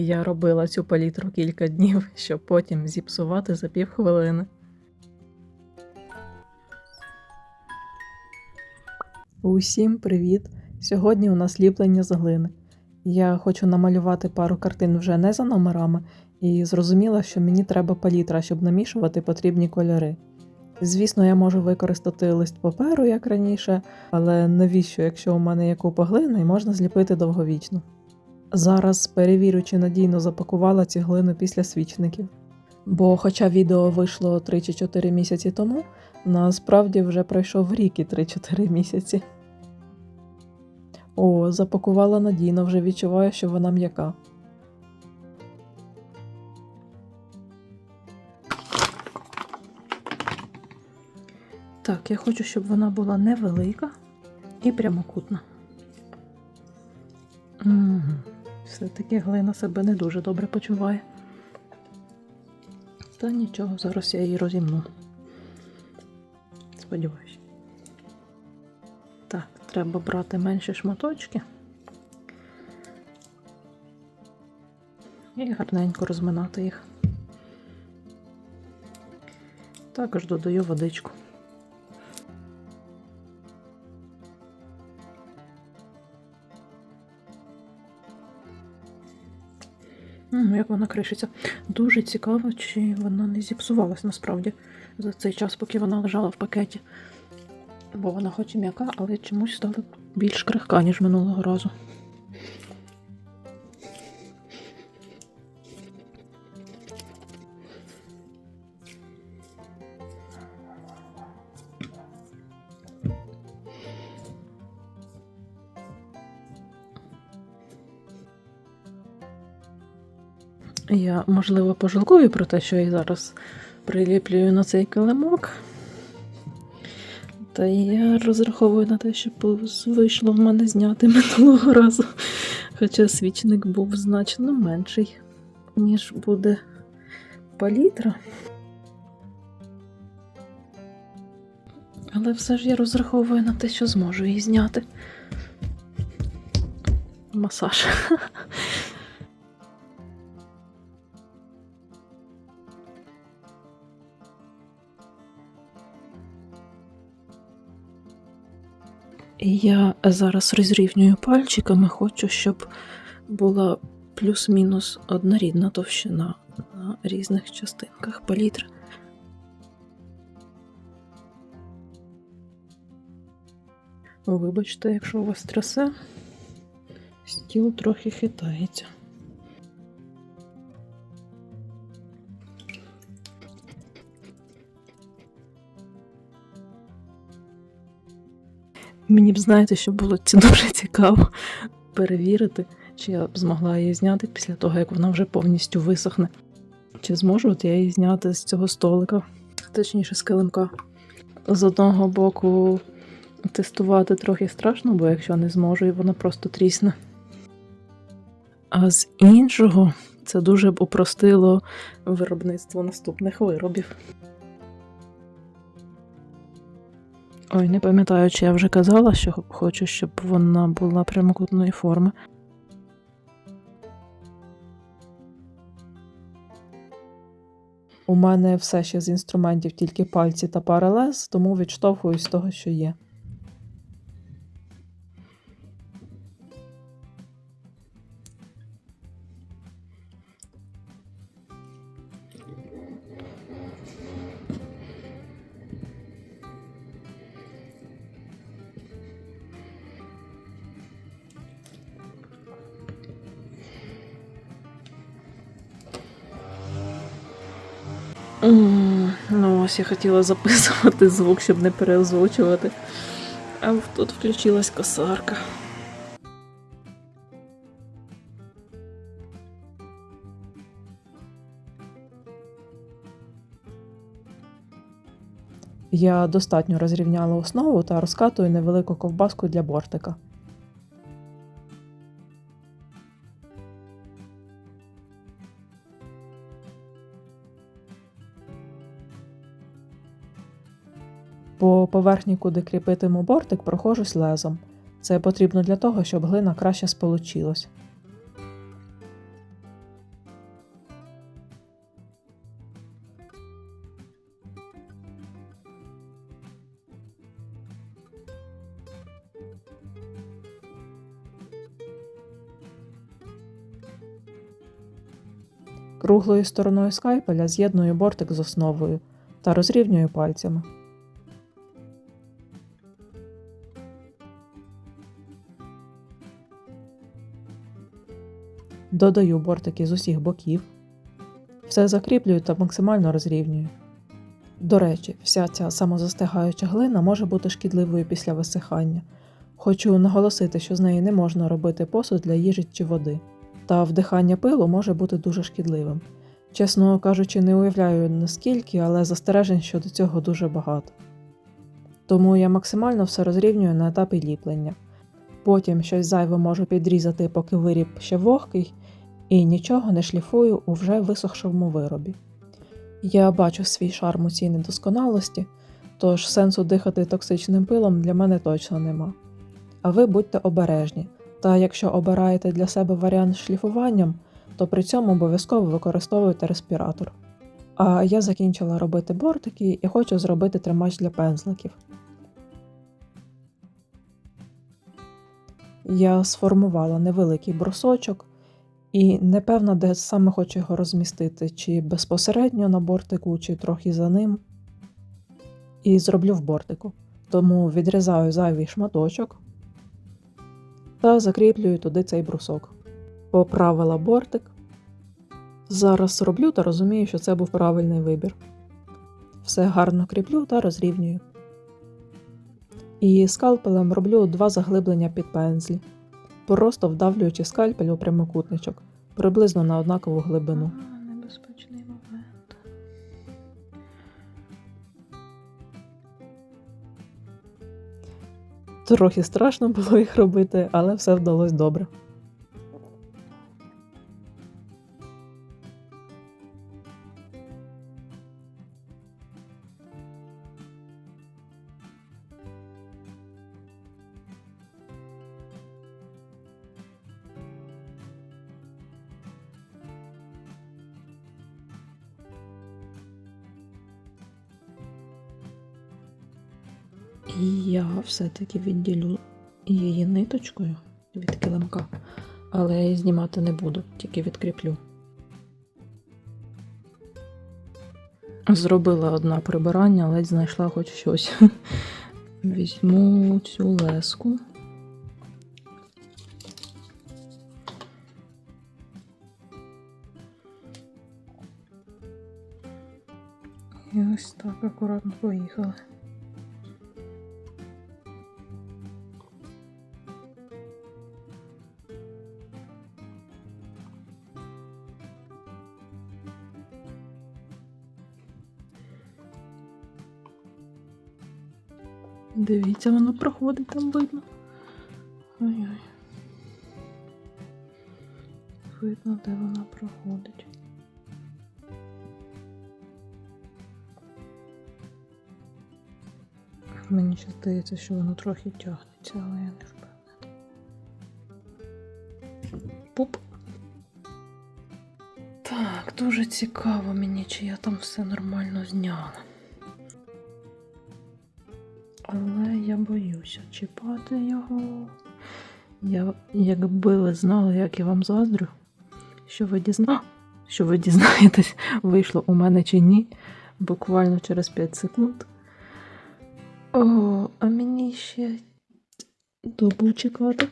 Я робила цю палітру кілька днів, щоб потім зіпсувати за півхвилини. Усім привіт! Сьогодні у нас ліплення з глини. Я хочу намалювати пару картин вже не за номерами, і зрозуміла, що мені треба палітра, щоб намішувати потрібні кольори. Звісно, я можу використати лист паперу, як раніше, але навіщо, якщо у мене є купа глини і можна зліпити довговічно. Зараз перевірю, чи надійно запакувала ці глину після свічників. Бо хоча відео вийшло 3 чи 4 місяці тому, насправді вже пройшов рік і 3-4 місяці. О, запакувала надійно, вже відчуваю, що вона м'яка. Так, я хочу, щоб вона була невелика і прямокутна. Все-таки глина себе не дуже добре почуває. Та нічого, зараз я її розімну. Сподіваюся. Так, треба брати менші шматочки. І гарненько розминати їх. Також додаю водичку. Як вона кришиться. Дуже цікаво, чи вона не зіпсувалась насправді за цей час, поки вона лежала в пакеті. Бо вона хоч і м'яка, але чомусь стала більш крихка, ніж минулого разу. Я, можливо, пожалкую про те, що я зараз приліплюю на цей килимок. Та я розраховую на те, щоб вийшло в мене зняти минулого разу. Хоча свічник був значно менший, ніж буде палітра. Але все ж я розраховую на те, що зможу її зняти. Масаж. Я зараз розрівнюю пальчиками, хочу, щоб була плюс-мінус однорідна товщина на різних частинках палітри. Вибачте, якщо у вас трясе, стіл трохи хитається. Мені б, знаєте, що було дуже цікаво перевірити, чи я б змогла її зняти після того, як вона вже повністю висохне. Чи зможу от я її зняти з цього столика, точніше з килимка. З одного боку тестувати трохи страшно, бо якщо не зможу, і вона просто трісне. А з іншого це дуже б упростило виробництво наступних виробів. Ой, не пам'ятаю, чи я вже казала, що хочу, щоб вона була прямокутної форми. У мене все ще з інструментів тільки пальці та пара лез, тому відштовхуюсь з того, що є. Ну, ось я хотіла записувати звук, щоб не переозвучувати. А тут включилась косарка. Я достатньо розрівняла основу та розкатую невелику ковбаску для бортика. По поверхні, куди кріпитиму бортик, проходжусь лезом. Це потрібно для того, щоб глина краще сполучилась. Круглою стороною скальпеля з'єдную бортик з основою та розрівнюю пальцями. Додаю бортики з усіх боків. Все закріплюю та максимально розрівнюю. До речі, вся ця самозастигаюча глина може бути шкідливою після висихання. Хочу наголосити, що з неї не можна робити посуд для їжі чи води. Та вдихання пилу може бути дуже шкідливим. Чесно кажучи, не уявляю наскільки, але застережень щодо цього дуже багато. Тому я максимально все розрівнюю на етапі ліплення. Потім щось зайве можу підрізати, поки виріб ще вогкий, і нічого не шліфую у вже висохшому виробі. Я бачу свій шарм у цій недосконалості, тож сенсу дихати токсичним пилом для мене точно нема. А ви будьте обережні, та якщо обираєте для себе варіант з шліфуванням, то при цьому обов'язково використовуйте респіратор. А я закінчила робити бортики і хочу зробити тримач для пензликів. Я сформувала невеликий брусочок і не певна, де саме хочу його розмістити, чи безпосередньо на бортику, чи трохи за ним. І зроблю в бортику. Тому відрізаю зайвий шматочок та закріплюю туди цей брусок. Поправила бортик. Зараз роблю та розумію, що це був правильний вибір. Все гарно кріплю та розрівнюю. І скальпелем роблю 2 заглиблення під пензлі, просто вдавлюючи скальпель у прямокутничок, приблизно на однакову глибину. Небезпечний момент. Трохи страшно було їх робити, але все вдалося добре. І я все-таки відділю її ниточкою від килимка, але я її знімати не буду, тільки відкріплю. Зробила одне прибирання, ледь знайшла хоч щось. Візьму цю леску. І ось так акуратно поїхали. Дивіться, воно проходить, там видно. Ой-ой. Видно, де вона проходить. Мені ще здається, що воно трохи тягнеться, але я не впевнена. Пуп. Так, дуже цікаво мені, чи я там все нормально зняла. Але я боюся чіпати його. Якби ви знали, як я вам заздрю, що ви дізнаєтесь, вийшло у мене чи ні, буквально через 5 секунд. О, а мені ще добу чекати.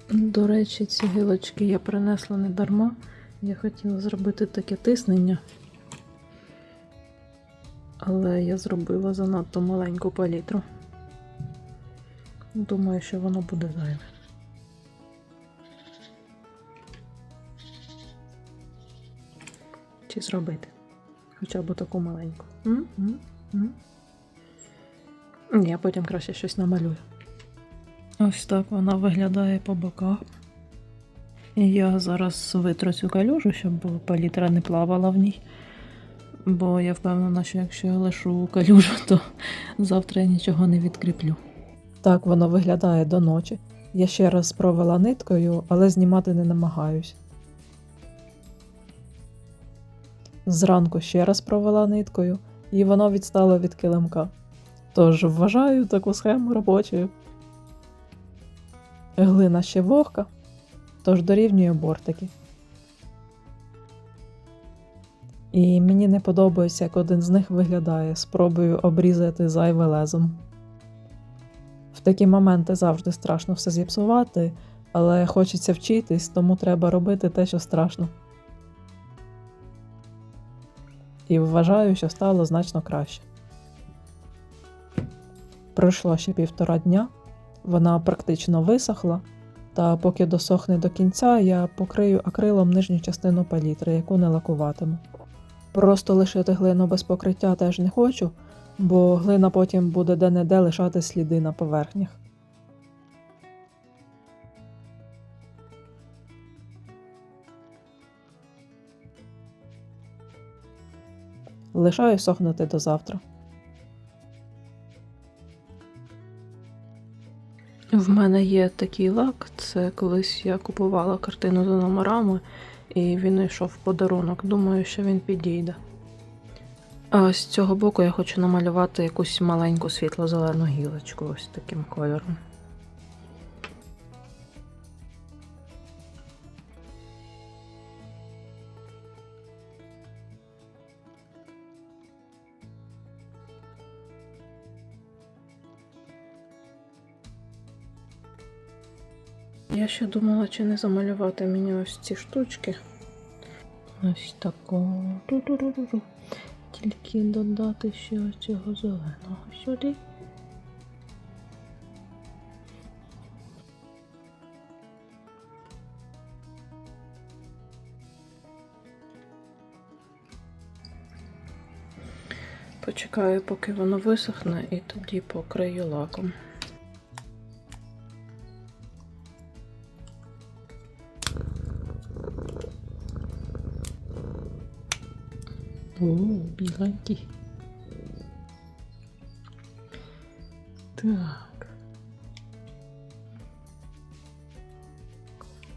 До речі, ці гілочки я принесла не дарма. Я хотіла зробити таке тиснення, але я зробила занадто маленьку палітру. Думаю, що воно буде зайве. Чи зробити? Хоча б таку маленьку. Я потім краще щось намалюю. Ось так вона виглядає по боках. І я зараз витру цю калюжу, щоб палітра не плавала в ній. Бо я впевнена, що якщо я лишу калюжу, то завтра я нічого не відкріплю. Так воно виглядає до ночі. Я ще раз провела ниткою, але знімати не намагаюсь. Зранку ще раз провела ниткою і воно відстало від килимка. Тож вважаю таку схему робочою. Глина ще вогка, тож дорівнює бортики. І мені не подобається, як один з них виглядає. Спробую обрізати зайве лезом. В такі моменти завжди страшно все зіпсувати, але хочеться вчитись, тому треба робити те, що страшно. І вважаю, що стало значно краще. Пройшло ще 1,5 дня, вона практично висохла, та поки досохне до кінця, я покрию акрилом нижню частину палітри, яку не лакуватиму. Просто лишити глину без покриття теж не хочу, бо глина потім буде де-не-де лишати сліди на поверхнях. Лишаю сохнути до завтра. В мене є такий лак, це колись я купувала картину за номерами, і він йшов в подарунок. Думаю, що він підійде. А з цього боку я хочу намалювати якусь маленьку світло-зелену гілочку ось таким кольором. Я ще думала, чи не замалювати мені ось ці штучки. Ось такого. Ту-ту-ту-ту-ту. Тільки додати ще ось цього зеленого сюди. Почекаю, поки воно висохне, і тоді покрию лаком. О, біленький. Так.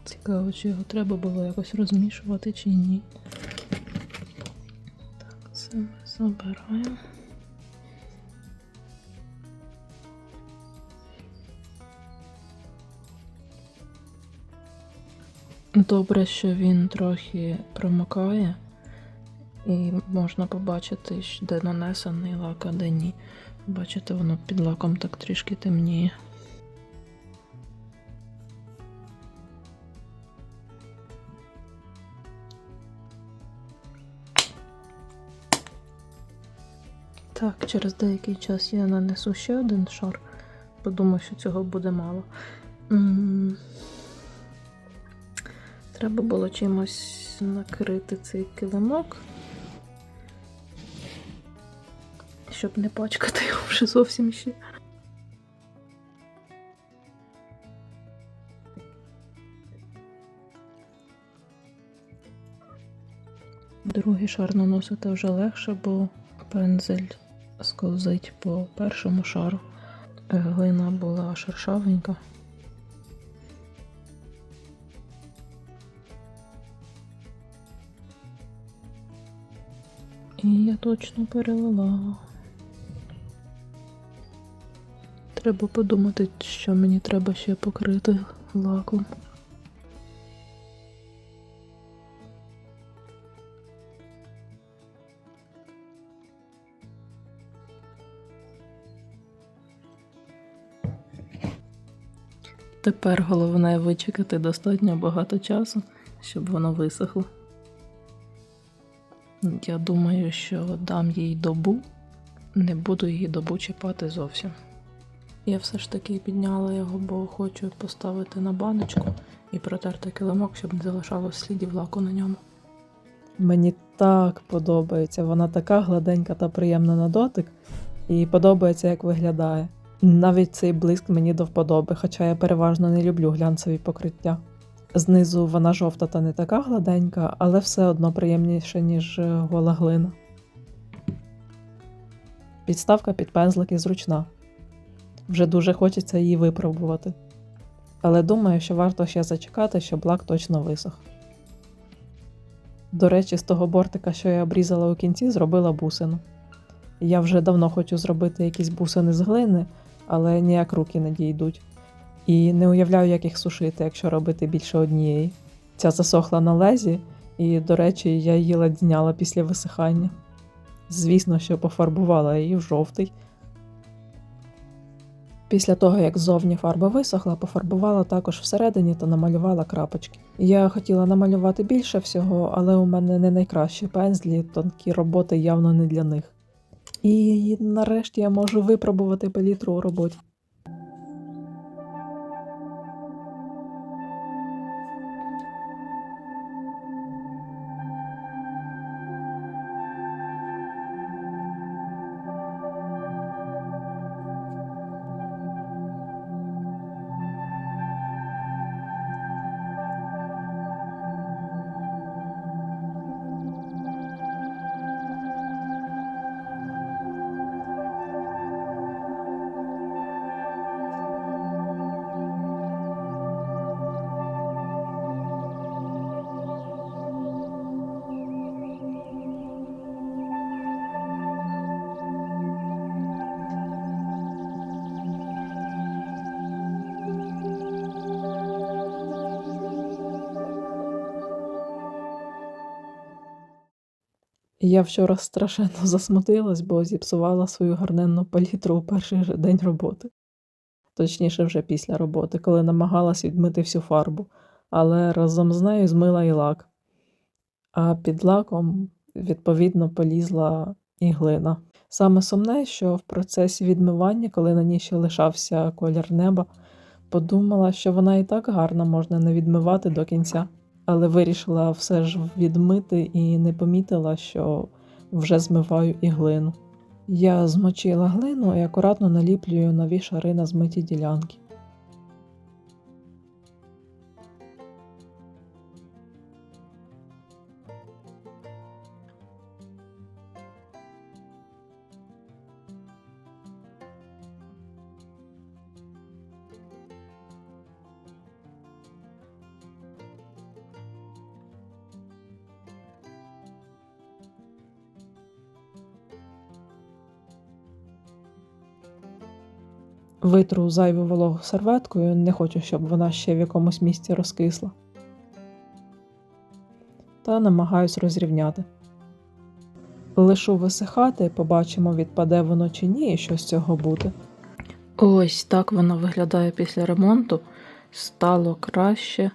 Цікаво, чи його треба було якось розмішувати чи ні. Так, це ми забираємо. Добре, що він трохи промокає. І можна побачити, де нанесений лак, а де ні. Бачите, воно під лаком так трішки темніє. Так, через деякий час я нанесу ще один шар. Подумав, що цього буде мало. Треба було чимось накрити цей килимок, щоб не пачкати його вже зовсім ще. Другий шар наносити вже легше, бо пензель сковзить по першому шару. Глина була шершавенька. І я точно перелила. Треба подумати, що мені треба ще покрити лаком. Тепер головне вичекати достатньо багато часу, щоб воно висохло. Я думаю, що дам їй добу, не буду її добу чіпати зовсім. Я все ж таки підняла його, бо хочу поставити на баночку і протерти килимок, щоб не залишалось слідів лаку на ньому. Мені так подобається, вона така гладенька та приємна на дотик, і подобається, як виглядає. Навіть цей блиск мені до вподоби, хоча я переважно не люблю глянцеві покриття. Знизу вона жовта та не така гладенька, але все одно приємніша, ніж гола глина. Підставка під пензлики зручна. Вже дуже хочеться її випробувати. Але думаю, що варто ще зачекати, щоб лак точно висох. До речі, з того бортика, що я обрізала у кінці, зробила бусину. Я вже давно хочу зробити якісь бусини з глини, але ніяк руки не дійдуть. І не уявляю, як їх сушити, якщо робити більше однієї. Ця засохла на лезі, і, до речі, я її ледь зняла після висихання. Звісно, що пофарбувала її в жовтий. Після того, як ззовні фарба висохла, пофарбувала також всередині та намалювала крапочки. Я хотіла намалювати більше всього, але у мене не найкращі пензлі, тонкі роботи явно не для них. І нарешті я можу випробувати палітру у роботі. Я вчора страшенно засмутилась, бо зіпсувала свою гарненну палітру у перший же день роботи. Точніше, вже після роботи, коли намагалась відмити всю фарбу, але разом з нею змила і лак. А під лаком, відповідно, полізла і глина. Саме сумне, що в процесі відмивання, коли на ній ще лишався колір неба, подумала, що вона і так гарно можна не відмивати до кінця. Але вирішила все ж відмити і не помітила, що вже змиваю і глину. Я змочила глину і акуратно наліплюю нові шари на змиті ділянки. Витру зайву вологу серветкою, не хочу, щоб вона ще в якомусь місці розкисла. Та намагаюсь розрівняти. Лишу висихати, побачимо, відпаде воно чи ні, і що з цього буде. Ось так воно виглядає після ремонту. Стало краще.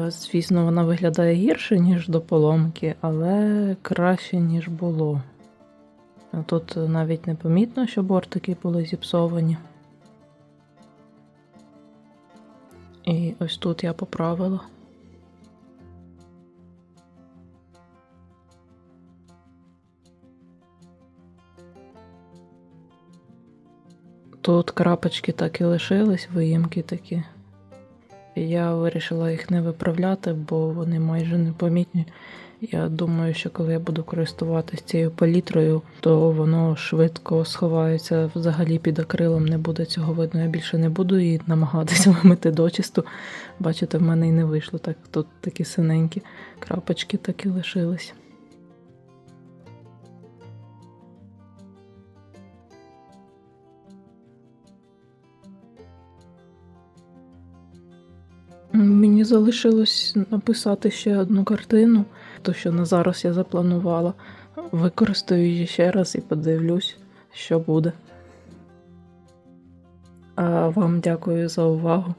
Звісно, вона виглядає гірше, ніж до поломки, але краще, ніж було. Тут навіть не помітно, що бортики були зіпсовані. І ось тут я поправила. Тут крапочки так і лишились, виїмки такі. Я вирішила їх не виправляти, бо вони майже непомітні. Я думаю, що коли я буду користуватися цією палітрою, то воно швидко сховається взагалі під акрилом, не буде цього видно. Я більше не буду її намагатися вимити дочисту. Бачите, в мене і не вийшло. Так, тут такі синенькі крапочки так і лишились. Мені залишилось написати ще одну картину, то що на зараз я запланувала. Використаю її ще раз і подивлюсь, що буде. А вам дякую за увагу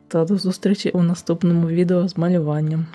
та до зустрічі у наступному відео з малюванням.